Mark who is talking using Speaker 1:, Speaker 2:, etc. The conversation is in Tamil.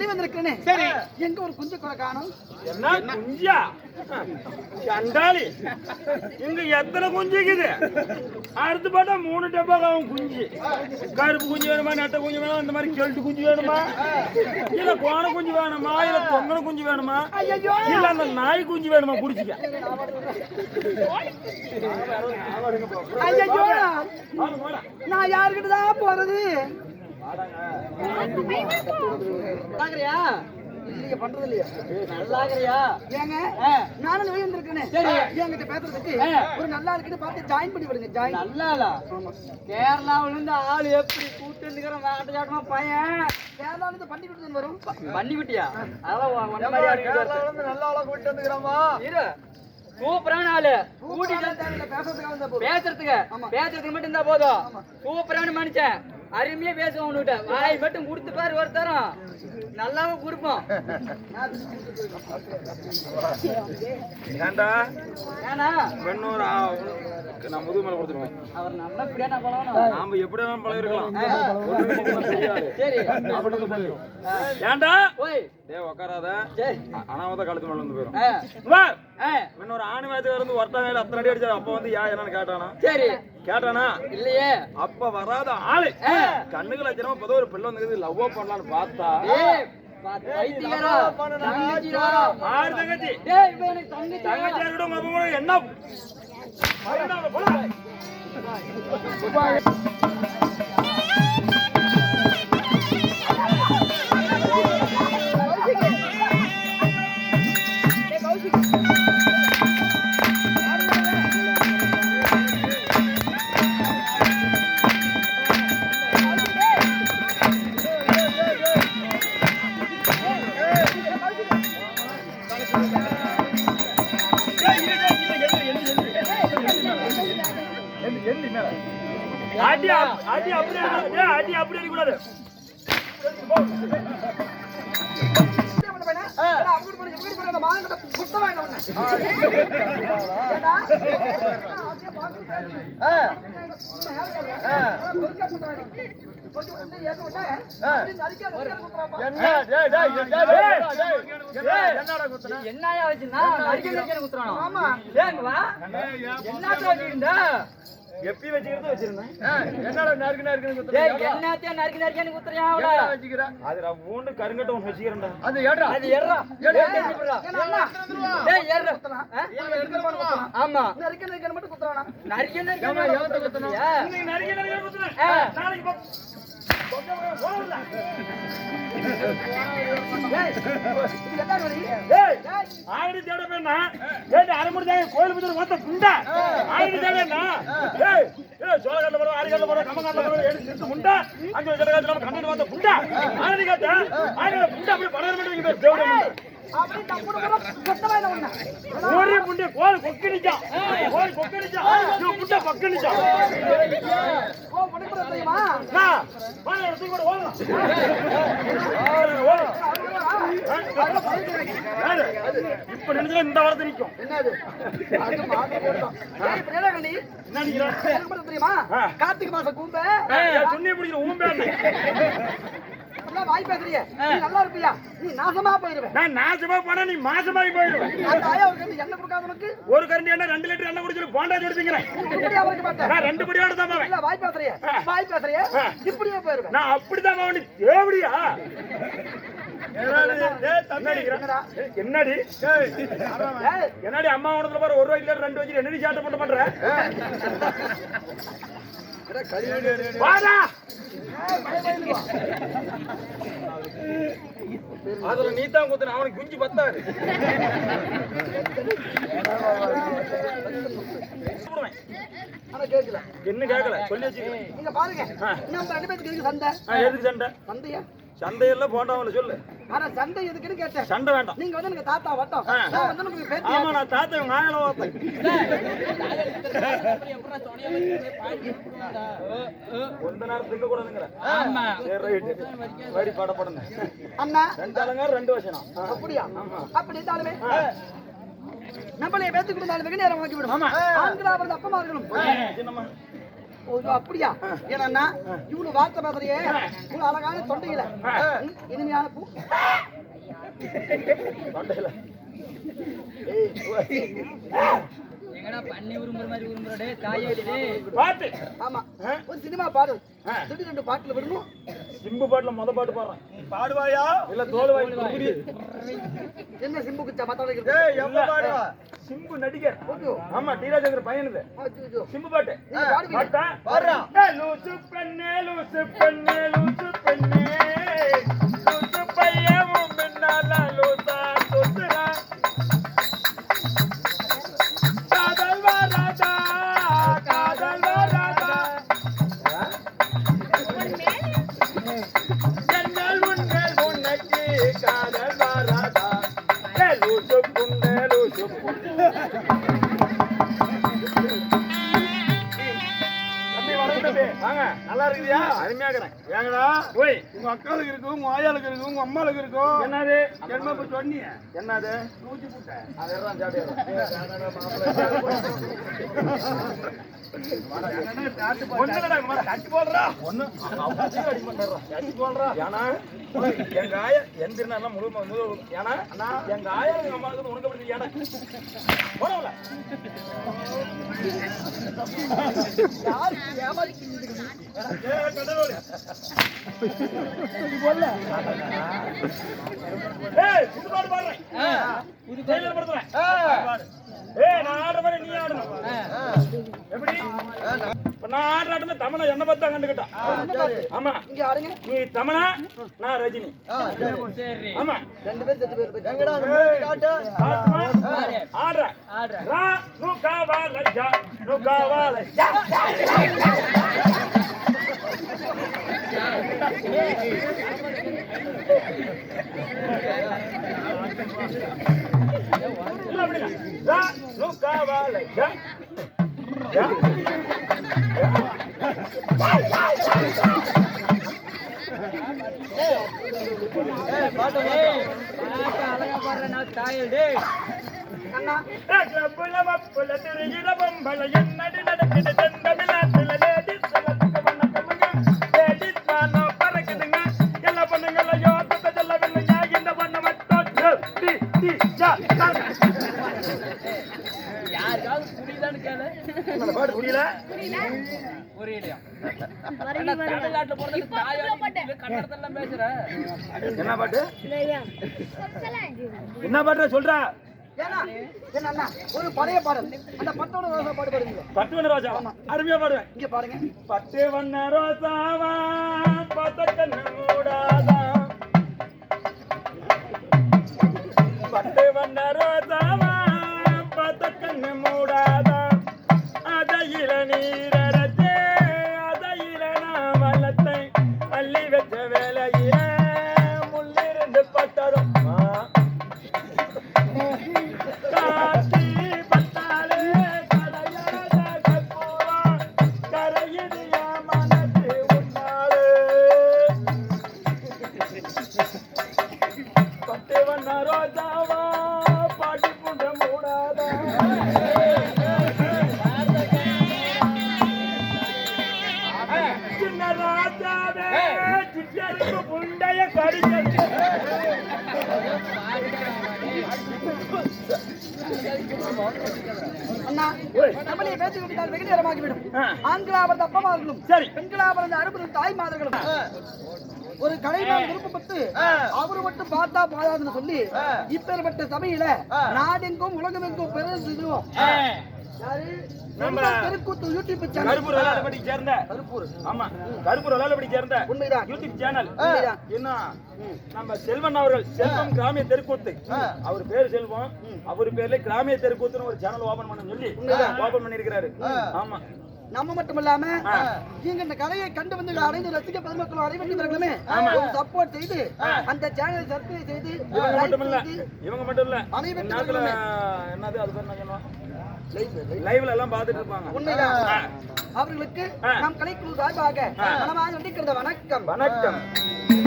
Speaker 1: வெளி வந்திருக்கேனே.
Speaker 2: சரி,
Speaker 1: எங்க ஒரு குஞ்சு கூட காணோம்.
Speaker 2: என்ன குஞ்சா? சண்டாளி, இங்க எத்தனை குஞ்சு இருக்குது? அடுத்து பார்த்தா 3 டப்பாவும் குஞ்சு. கருப்பு குஞ்சு வேணுமா, நெட்ட குஞ்சு வேணுமா, இந்த மாதிரி கெல்ட்டு குஞ்சு வேணுமா, இல்ல கோண குஞ்சு வேணுமா, இல்ல தொங்கன குஞ்சு வேணுமா, இல்ல அந்த நாய் குஞ்சு வேணுமா? குடிச்சுக்க.
Speaker 1: ஐயோ, நான் யாருக்கிட்டதான் போறது? பாக்குறியா இல்லையா? பண்றது இல்லையா? நல்லாக்குறியா? ஏங்க நானும் வெளியே வந்திருக்கேன். சரி, என்கிட்ட பேசுறதுக்கு ஒரு நல்லா இருக்குன்னு பார்த்து ஜாயின் பண்ணி விடுங்க. ஜாயின் நல்லாலா? கேரளாவில இருந்து ஆள் எப்படி கூட்டு வந்துக்கிற மாட்டாட்டமா பையன். கேரளாவில இருந்து பண்ணி விட்டு வரும். பண்ணி விட்டியா? அதெல்லாம் கேரளாவில இருந்து நல்ல ஆளா கூட்டு வந்துக்கிறோமா? சூப்பரான ஆளு. பேசுறதுக்கு மட்டும் இருந்தா போதும். சூப்பரான மனுஷன், அருமையா பேசுவோம். உன்கிட்ட வாய் மட்டும் கொடுத்து பாரு, ஒருத்தரும் நல்லாவும் கொடுப்போம்.
Speaker 2: ஏண்டா
Speaker 1: ஏன்னா
Speaker 2: நான் முதுகு மேல கொடுத்துருவேன்.
Speaker 1: அவர் நல்லா இப்படியா நான் பழகணும்.
Speaker 2: நாம எப்படி வேணாலும் பழகிருக்கலாம்.
Speaker 1: சரி,
Speaker 2: ஏண்டா
Speaker 1: போய்
Speaker 2: உக்காராத,
Speaker 1: சரி
Speaker 2: அனாவத காலத்து மேல வந்து போயிடும். இன்னொரு ஆணி வயதுல இருந்து ஒருத்தவங்க அத்தனை அடி அடிச்சாரு. அப்ப வந்து என்னன்னு கேட்டானா?
Speaker 1: சரி
Speaker 2: கேட்டானா?
Speaker 1: இல்லையே.
Speaker 2: அப்ப வராத ஆளு கண்ணுக்கு லட்சணமா பொதுவா ஒரு பிள்ளை வந்து லவ் பண்ணலான்னு பார்த்தா என்ன அப்படி அடிக்கூடாது.
Speaker 1: என்னையா வச்சுன்னா குத்துறானோ? ஆமா, என்ன
Speaker 2: எப்பி வச்சுக்கிறது வச்சிருந்தேன்.
Speaker 1: என்னடா நறுக்கு நறுக்குன்னு குத்துறீங்க? என்னத்தையா நறுக்கு நறுக்குன்னு குத்துறியா? அவள வச்சுக்கற.
Speaker 2: அது நான் மூணு கருங்கட்ட ஒன்னு வச்சிக்கிறேன்டா.
Speaker 1: அது ஏறா. அது ஏறா. ஏறா. டேய் ஏறா. ஆமா. நறுக்கு நறுக்குன்னு மட்டும் குத்துறானா? நறுக்கு நறுக்குன்னு எவன்ட குத்துறா? நீ நறுக்கு நறுக்குன்னு குத்துற. நாளைக்கு போ.
Speaker 2: ஆயிரத்தி தேட பேனா அரை மணி கோயில் பத்தி மொத்த புண்டா ஆயிரத்தி தேவையா சோழகாட்டில் போறோம், ஆரிகாட்டில் போறோம், கம்மகாட்டில் போறோம், எடுத்து முண்டா அங்கே கண்டிட்டு வந்த புண்டா ஆயிரத்தி காட்ட ஆயிரம் புண்டா அப்படி படம் மட்டும் தேவை ஒரே புண்டை கோல் கொக்கடிச்சா கோல் கொக்கடிச்சா புண்டை பக்கடிச்சா இப்ப நினைச்சா இந்த வாரத்தை நிற்கும்.
Speaker 1: கார்த்திகை மாசம் கூம்ப
Speaker 2: சொன்னே பிடிக்கிற ஊம்பே
Speaker 1: வாய் பேசுறிய நல்லா இருப்பியா? நீ நாசமா போயிருவேன்.
Speaker 2: நான் நாசமா போனா நீ மாசமாகி போயிருவேன்.
Speaker 1: எண்ணெய் கொடுக்காத உனக்கு
Speaker 2: ஒரு கரண்டி எண்ணெய் 2 லிட்டர் எண்ணெய் குடிச்சு போண்டா ஜோடிப்பீங்கிறேன். நான் 2 படியோட தான் போவேன்.
Speaker 1: வாய் பேசுறிய வாய் பேசுறிய இப்படியே போயிருவேன்.
Speaker 2: நான் அப்படிதான் போவேன். தேவடியா என்னடி என்னடி அம்மா உணத்துல பாரு 1 ரூபாய் 2 வச்சு என்னடி சாட்டை போட்டு பண்ற? அதுல நீதான் குத்துன அவனுக்கு குஞ்சு பத்தாது. என்ன கேட்கல சொல்லி வச்சுக்கிறேன்.
Speaker 1: நீங்க பாருங்க நம்ம 2 பேருக்கு சண்டை.
Speaker 2: எதுக்கு சண்டை?
Speaker 1: சண்டையா?
Speaker 2: சண்டையெல்லாம் போண்டாவல சொல்லு.
Speaker 1: ஆனா சண்டை எதுக்குன்னு கேட்டேன்.
Speaker 2: சண்டை வேண்டாம்.
Speaker 1: நீங்க வந்து எனக்கு தாத்தா வட்டம், நான் வந்து உங்களுக்கு பேத்தி.
Speaker 2: ஆமா நான் தாத்தா இவங்க ஆயல வாப்பேன். கொஞ்ச நேரம் திங்க கூடாதுங்கற. ஆமா சரி ரைட். வரி பாட படணும். அண்ணா 2 அலங்கார 2 வசனம்.
Speaker 1: அப்படியே ஆமா. அப்படி இருந்தாலுமே நம்மளே பேத்துக்கிட்டு இருந்தாலும் வெகு நேரம் வாங்கி விடும். ஆமா ஆண்களா வந்து அப்பமா இருக்கணும்.
Speaker 2: சின்னம்மா
Speaker 1: ஓ அப்படியா ஏன்னா இவ்வளவு வார்த்தை பேசுறியே இவ்வளவு அழகான தொண்டையில இனிமையான பூ
Speaker 3: எங்கடா பண்ணி உருமுற மாதிரி உருமுறடே தாயேடே
Speaker 2: பாட்டு
Speaker 1: ஆமா ஒரு சினிமா பாடல் சொல்லி 2 பாட்டுல விடணும்
Speaker 2: சிம்பு பாட்டுல முத பாட்டு பாடுறேன் பாடுவாயா இல்ல தோல் வாய்
Speaker 1: என்ன சிம்பு குச்சா மத்தவங்க
Speaker 2: ஏய் எவ்வளவு பாடுவா சிம்பு நடிகர் ஆமா டிராஜேந்திர பையனுது சிம்பு பாட்டு பாட்டா பாடுறா லூசு பெண்ணே லூசு பெண்ணே லூசு பெண்ணே லூசு பையன் முன்னால லூசா சுத்துறா காதல் வராதா காதல் வராதா என்னால் உன்னால் உனக்கு காதல் வராதா லூசு புண்ணே லூசு புண்ணே வாங்க நல்லா இருக்குதியா அருமையா இருக்கிறேன் ஏங்கடா ஓய் உங்க அக்காளுக்கு இருக்கும் உங்க ஆயாளுக்கு இருக்கும் உங்க அம்மாளுக்கு இருக்கும் என்னது என்ன இப்ப சொன்னீங்க என்னது நூத்தி புட்டை அதெல்லாம் எங்க ஆயா எந்திரனா முழுமை ஏன்னா எங்க ஆயா எங்க அம்மாவுக்கு உனக்கு அப்படி ஏன்னா போறவல தமிழ என்ன பார்த்தா கண்டுகிட்டா ஆமா நீ தமிழா நான் ரஜினி ஆமா
Speaker 1: 2 பேர் செத்து போயிரு
Speaker 2: ஆடுற ரா நுகாவால ஜா நுகாவால ஜா ரா நுகாவால ஜா ஜா
Speaker 3: அழகா பாடுற நான் தாயேடே
Speaker 1: அண்ணா
Speaker 2: கிளப்புல வப்புல திரிகிற பொம்பளை என்னடி நடக்குது தென்னமிழாத்துல லேடிஸ் எல்லாத்துக்கு வணக்கமுங்க லேடிஸ் பானோ பறக்குதுங்க எல்லா பொண்ணுங்கள யோகத்தை சொல்லவில்லைங்க இந்த பொண்ணு மட்டும்
Speaker 3: யாருக்காவது புரியுதான்னு கேளு
Speaker 2: பாட்டு புரியல
Speaker 3: புரியலையா தமிழ்நாட்டுல போறது தாயாடி கன்னடத்துல பேசுற
Speaker 2: என்ன பாட்டு என்ன பாட்டு சொல்றா
Speaker 1: ஏன்னா என்ன ஒரு பழைய பாடல் அந்த பட்டோட ரோசா பாடு பாருங்க
Speaker 2: பட்டு வண்ண ரோஜா அருமையா பாடுவேன்
Speaker 1: இங்க பாருங்க
Speaker 2: பட்டு வண்ண ரோசாவா பத்தக்கண்ண மூடாதா பட்டு வண்ண ரோசாவா பத்தக்கண்ண மூடாதா அதையில நீரச்சே அதையில நான் வளத்தை அள்ளி வச்ச வேலையில முள்ளிருந்து பட்டதும் காத்தி பட்டாலே கரையாத கற்பூரா கரையிறியா மனசு உன்னாலே பட்டு வண்ண ரோஜாவா பாட்டி புண்ட மூடாதா சின்ன ராஜாவே சிச்சருக்கு புண்டைய கடிச்சது
Speaker 1: அண்ணா நம்மளே பேச்சு விட்டால் வெகு நேரமாகிவிடும் ஆண்களாவது அப்பமார்களும்
Speaker 2: சரி
Speaker 1: பெண்களாவது அறுபது தாய்மார்களும் ஒரு கலைஞர் விருப்பப்பட்டு அவரு மட்டும் பார்த்தா பாதாதுன்னு சொல்லி இப்பேற்பட்ட சபையில நாடெங்கும் உலகமெங்கும் பெருசுவோம் தெருக்கூத்து யூடியூப் சேனல்
Speaker 2: கருப்பூர் விளையாடுபடி சேர்ந்த ஆமா கருப்பூர் விளையாடுபடி சேர்ந்த
Speaker 1: உண்மைதான்
Speaker 2: யூடியூப் சேனல் என்ன நம்ம செல்வன் அவர்கள் செல்வம் கிராமிய தெருக்கூத்து அவர் பேரு செல்வம் அவர் பேர்ல கிராமிய தெருக்கூத்துன்னு ஒரு சேனல் ஓபன் பண்ண சொல்லி ஓபன் பண்ணிருக்கிறாரு ஆமா
Speaker 1: நம்ம மட்டும் இல்லாம நீங்க இந்த கலையை கண்டு வந்து அடைந்து ரசிக்க பெருமக்கள் அனைவருமே சப்போர்ட் செய்து அந்த சேனலை சப்ஸ்கிரைப் செய்து
Speaker 2: இவங்க மட்டும் இல்ல
Speaker 1: அனைவருமே
Speaker 2: என்னது அது பேர் என்ன சொன்னோம் லைவ்ல எல்லாம் பாத்துட்டு இருப்பாங்க
Speaker 1: உண்மைதான் அவர்களுக்கு நாம் கலைக்குழு சார்பாக மனமார்ந்த வணக்கம்
Speaker 2: வணக்கம்